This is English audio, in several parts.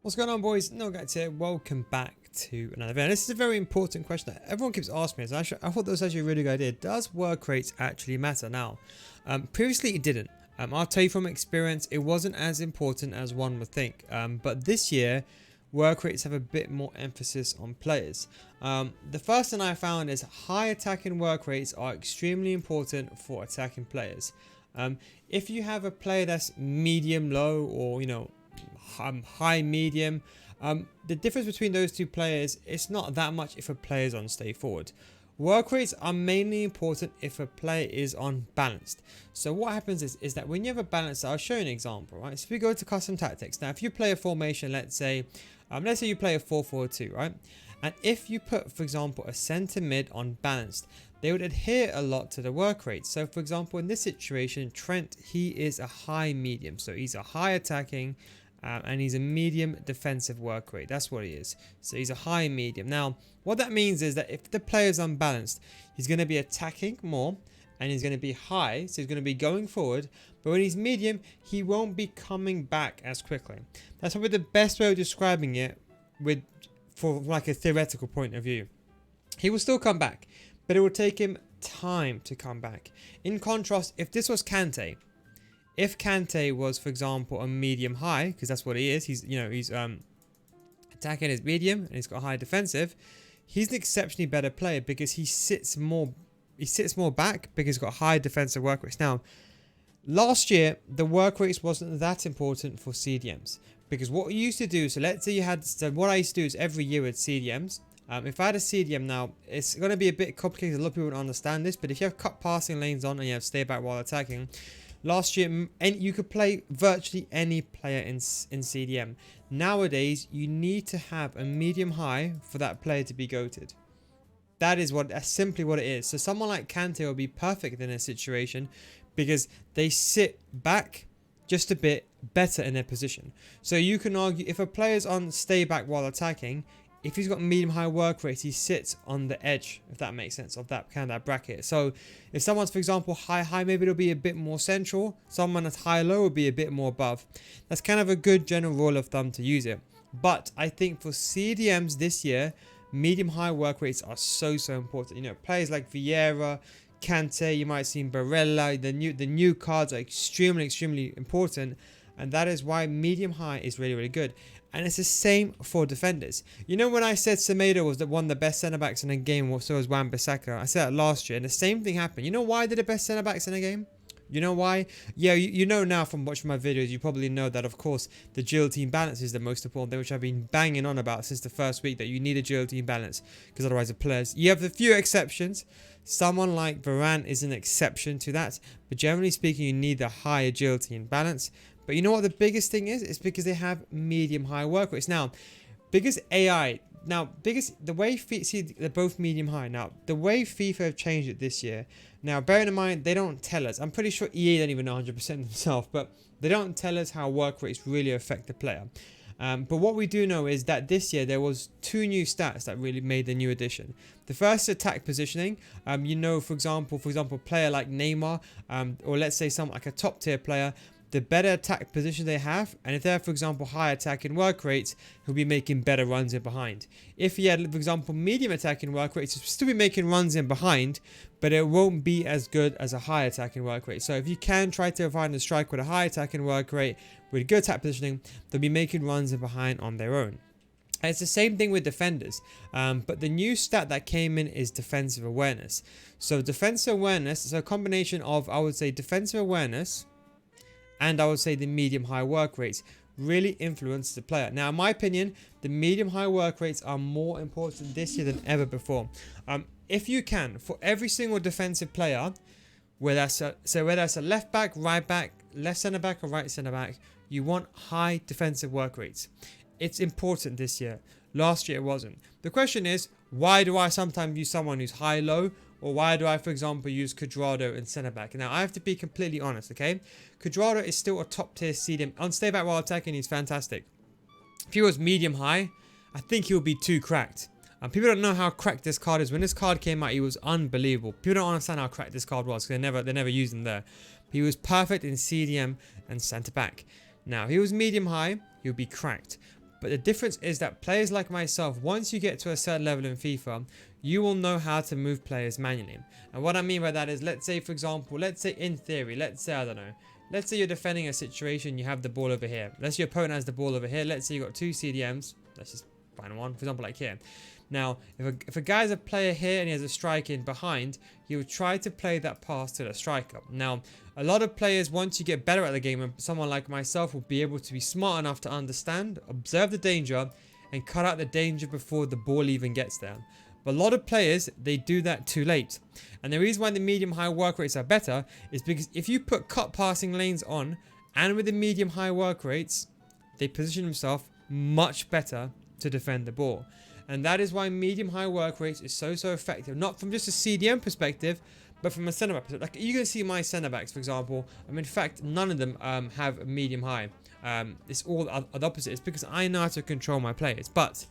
What's going on, boys? No guys here. Welcome back to another video. This is a very important question that everyone keeps asking me. I thought that was actually a really good idea. Does work rates actually matter? Now, previously it didn't. I'll tell you from experience, it wasn't as important as one would think. But this year, work rates have a bit more emphasis on players. The first thing I found is high attacking work rates are extremely important for attacking players. If you have a player that's medium low or high medium, the difference between those two players, it's not that much if a player is on stay forward. Work rates are mainly important if a player is on balanced. So what happens is that when you have a balance, I'll show you an example, right? So if we go to custom tactics, now if you play a formation, let's say you play a 4-4-2, right? And if you put, for example, a center mid on balanced, they would adhere a lot to the work rate. So for example, in this situation, Trent, he is a high medium. So he's a high attacking and he's a medium defensive work rate. That's what he is. So he's a high medium. Now, what that means is that if the player is unbalanced, he's going to be attacking more and he's going to be high. So he's going to be going forward. But when he's medium, he won't be coming back as quickly. That's probably the best way of describing it for like a theoretical point of view. He will still come back, but it will take him time to come back. In contrast, if this was Kante, if Kante was, for example, a medium high, because that's what he is, he's attacking his medium and he's got high defensive. He's an exceptionally better player because he sits more back because he's got high defensive work rates. Now, last year the work rates wasn't that important for CDMs because what we used to do. So let's say you had. So what I used to do is every year with CDMs. If I had a CDM now, it's going to be a bit complicated. A lot of people don't understand this, but if you have cut passing lanes on and you have stay back while attacking. Last year, and you could play virtually any player in CDM. Nowadays, you need to have a medium high for that player to be goated. That's simply what it is. So someone like Kante will be perfect in a situation because they sit back just a bit better in their position. So you can argue if a player's on stay back while attacking, if he's got medium high work rates, he sits on the edge, if that makes sense, of that kind of bracket. So if someone's, for example, high, maybe it'll be a bit more central. Someone that's high-low will be a bit more above. That's kind of a good general rule of thumb to use it. But I think for CDMs this year, medium high work rates are so important. You know, players like Vieira, Kante, you might have seen Barella, the new cards are extremely important. And that is why medium high is really good. And it's the same for defenders. You know, when I said Semedo was one of the best centre backs in a game, so was Wan-Bissaka. I said that last year, and the same thing happened. You know why they're the best centre backs in a game? You know why? Yeah, you know now from watching my videos, you probably know that, of course, the agility balance is the most important thing, which I've been banging on about since the first week, that you need agility balance, because otherwise the players. You have a few exceptions. Someone like Varane is an exception to that, but generally speaking, you need the high agility and balance. But you know what the biggest thing is? It's because they have medium high work rates. Now, the way they're both medium high. Now, the way FIFA have changed it this year. Now, bearing in mind, they don't tell us. I'm pretty sure EA don't even know 100% themselves, but they don't tell us how work rates really affect the player. But what we do know is that this year there was two new stats that really made the new addition. The first, attack positioning. For example, a player like Neymar, or let's say someone like a top tier player. The better attack position they have, and if they have, for example, high attacking work rates, he'll be making better runs in behind. If he had, for example, medium attacking work rates, he'll still be making runs in behind, but it won't be as good as a high attacking work rate. So if you can try to find a strike with a high attacking work rate, with good attack positioning, they'll be making runs in behind on their own. And it's the same thing with defenders, but the new stat that came in is defensive awareness. So defensive awareness is a combination of, I would say, defensive awareness, and I would say the medium-high work rates really influence the player. Now, in my opinion, the medium-high work rates are more important this year than ever before. If you can, for every single defensive player, whether that's a left back, right back, left centre back, or right centre back, you want high defensive work rates. It's important this year. Last year it wasn't. The question is, why do I sometimes use someone who's high-low? Or why do I, for example, use Cuadrado in centre-back? Now, I have to be completely honest, okay? Cuadrado is still a top-tier CDM. On stay-back while attacking, he's fantastic. If he was medium-high, I think he would be too cracked. People don't know how cracked this card is. When this card came out, he was unbelievable. People don't understand how cracked this card was because they never used him there. He was perfect in CDM and centre-back. Now, if he was medium-high, he would be cracked. But the difference is that players like myself, once you get to a certain level in FIFA, you will know how to move players manually. And what I mean by that is, let's say, for example, let's say in theory, let's say, I don't know, let's say you're defending a situation, you have the ball over here. Let's say your opponent has the ball over here. Let's say you've got 2 CDMs. Let's just find one, for example, like here. Now, if a guy's a player here and he has a striker in behind, he will try to play that pass to the striker. Now, a lot of players, once you get better at the game, and someone like myself will be able to be smart enough to understand, observe the danger, and cut out the danger before the ball even gets there. But a lot of players, they do that too late. And the reason why the medium-high work rates are better is because if you put cut passing lanes on, and with the medium-high work rates, they position themselves much better to defend the ball. And that is why medium-high work rates is so effective. Not from just a CDM perspective, but from a centre back perspective. Like, you can see my centre backs, for example. In fact, none of them have a medium-high. It's all the opposite. It's because I know how to control my players. But,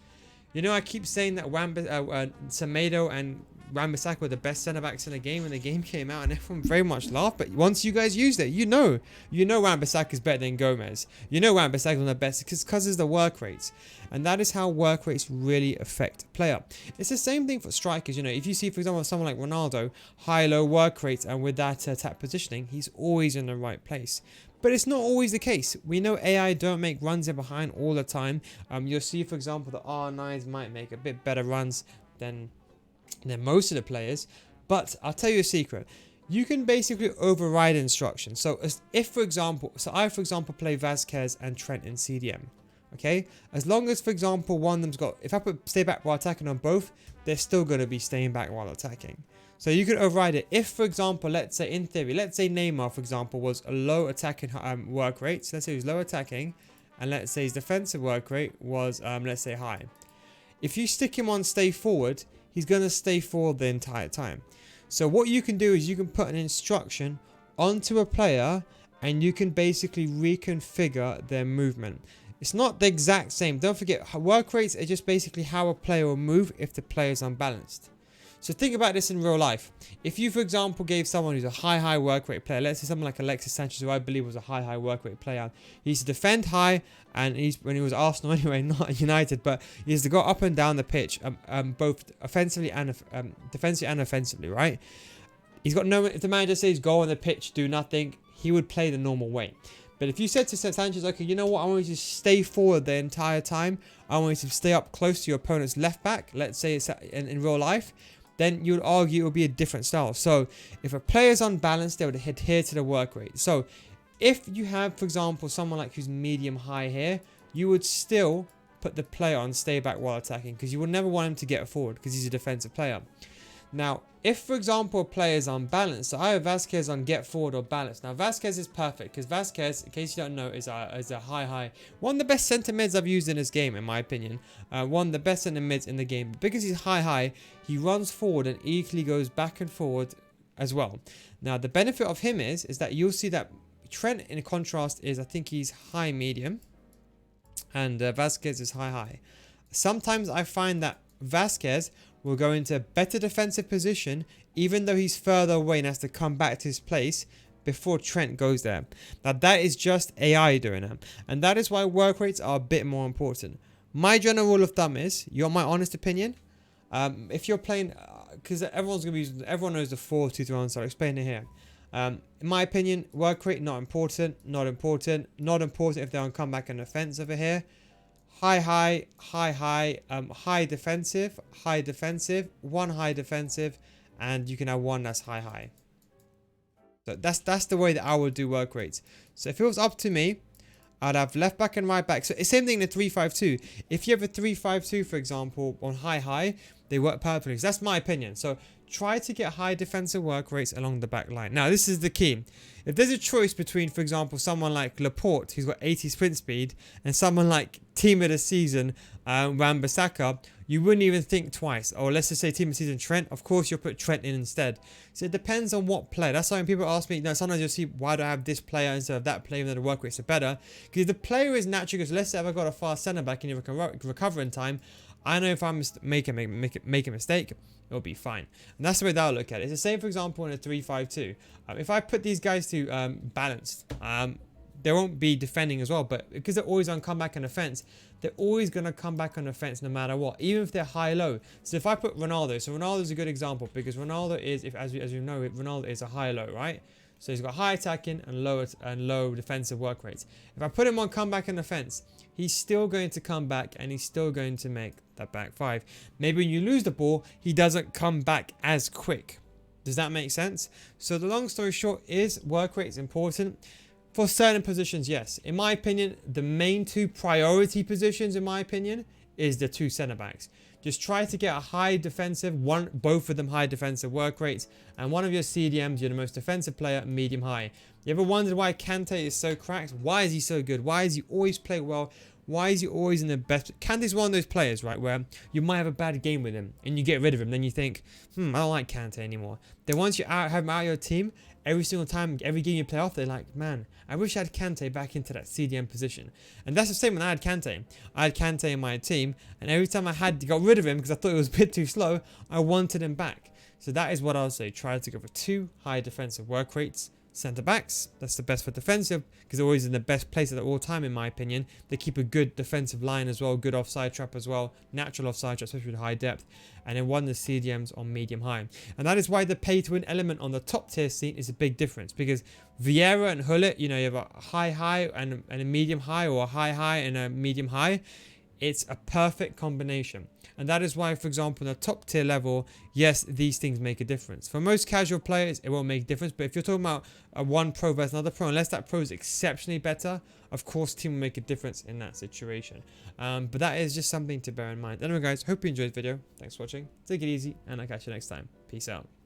you know, I keep saying that Semedo and Wan-Bissaka were the best centre-backs in the game when the game came out, and everyone very much laughed. But once you guys used it, you know Wan-Bissaka is better than Gomez. You know Wan-Bissaka is one of the best because of the work rates. And that is how work rates really affect a player. It's the same thing for strikers. You know, if you see, for example, someone like Ronaldo, high-low work rates, and with that attack positioning, he's always in the right place. But it's not always the case. We know AI don't make runs in behind all the time. You'll see, for example, the R9s might make a bit better runs than most of the players. But I'll tell you a secret. You can basically override instructions. So if, for example, I, for example, play Vasquez and Trent in CDM. Okay, as long as, for example, one of them's got, if I put stay back while attacking on both, they're still going to be staying back while attacking. So you could override it. If, for example, let's say in theory, let's say Neymar, for example, was a low attacking work rate. So let's say he was low attacking, and let's say his defensive work rate was, let's say, high. If you stick him on stay forward, he's going to stay forward the entire time. So what you can do is you can put an instruction onto a player, and you can basically reconfigure their movement. It's not the exact same. Don't forget, work rates are just basically how a player will move if the player is unbalanced. So think about this in real life. If you, for example, gave someone who's a high work rate player, let's say someone like Alexis Sanchez, who I believe was a high work rate player. He used to defend high, and when he was Arsenal anyway, not United, but he used to go up and down the pitch, both offensively and defensively and offensively, right? He's got no. If the manager says go on the pitch, do nothing, he would play the normal way. But if you said to Sanchez, okay, you know what, I want you to stay forward the entire time, I want you to stay up close to your opponent's left back, let's say it's in real life, then you would argue it would be a different style. So if a player is unbalanced, they would adhere to the work rate. So if you have, for example, someone like who's medium high here, you would still put the player on stay back while attacking, because you would never want him to get forward because he's a defensive player. Now, if, for example, a player is unbalanced, so I have Vasquez on get forward or balance. Now, Vasquez is perfect because Vasquez, in case you don't know, is a high. One of the best centre mids I've used in this game, in my opinion. One of the best centre mids in the game. Because he's high, he runs forward and equally goes back and forward as well. Now, the benefit of him is that you'll see that Trent, in contrast, is, I think he's high medium. And Vasquez is high. Sometimes I find that Vasquez will go into a better defensive position even though he's further away and has to come back to his place before Trent goes there. Now that is just AI doing it, and that is why work rates are a bit more important. My general rule of thumb is, my honest opinion, if you're playing, because everyone knows the 4-2-3-1, so I'll explain it here. In my opinion, work rate not important if they're on comeback and offense over here. High defensive, one high defensive, and you can have one that's high. So that's the way that I would do work rates. So if it was up to me, I'd have left back and right back. So it's same thing in the 3-5-2. If you have a 3-5-2, for example, on high, they work perfectly. So that's my opinion. So try to get high defensive work rates along the back line. Now, this is the key. If there's a choice between, for example, someone like Laporte, who's got 80 sprint speed, and someone like team of the season, Wan-Bissaka, you wouldn't even think twice. Or let's just say team of the season Trent. Of course, you'll put Trent in instead. So it depends on what player. That's why when people ask me, sometimes you'll see, why do I have this player instead of that player, even though the work rates are better? Because if the player is naturally good, so let's say I've got a fast centre back and you can recover in time, I know if I make a mistake, it'll be fine. And that's the way that I'll look at it. It's the same, for example, in a 3-5-2. If I put these guys to balanced, they won't be defending as well. But because they're always on comeback and offense, they're always going to come back on the fence no matter what, even if they're high-low. So if I put Ronaldo, so Ronaldo is a good example because Ronaldo is, as you know, Ronaldo is a high-low, right? So he's got high attacking and low defensive work rates. If I put him on comeback on the fence, he's still going to come back and he's still going to make that back five. Maybe when you lose the ball, he doesn't come back as quick. Does that make sense? So the long story short is work rate is important. For certain positions, yes. In my opinion, the main two priority positions, in my opinion, is the two centre backs. Just try to get a high defensive, both of them high defensive work rates, and one of your CDMs, you're the most defensive player, medium high. You ever wondered why Kante is so cracked? Why is he so good? Why does he always play well? Why is he always in the best? Kante's one of those players, right, where you might have a bad game with him and you get rid of him. Then you think, I don't like Kante anymore. Then once you have him out of your team, every single time, every game you play off, they're like, man, I wish I had Kante back into that CDM position. And that's the same when I had Kante. I had Kante in my team, and every time I got rid of him because I thought it was a bit too slow, I wanted him back. So that is what I'll say. Try to go for two high defensive work rates. Centre backs, that's the best for defensive because they're always in the best place at all time, in my opinion. They keep a good defensive line as well, good offside trap as well, natural offside trap, especially with high depth. And then one of the CDMs on medium high. And that is why the pay to win element on the top tier scene is a big difference because Vieira and Hullet, you have a high and a medium high, or a high and a medium high. It's a perfect combination. And that is why, for example, in the top tier level, yes, these things make a difference. For most casual players, it won't make a difference. But if you're talking about a one pro versus another pro, unless that pro is exceptionally better, of course, team will make a difference in that situation. But that is just something to bear in mind. Anyway, guys, hope you enjoyed the video. Thanks for watching. Take it easy, and I'll catch you next time. Peace out.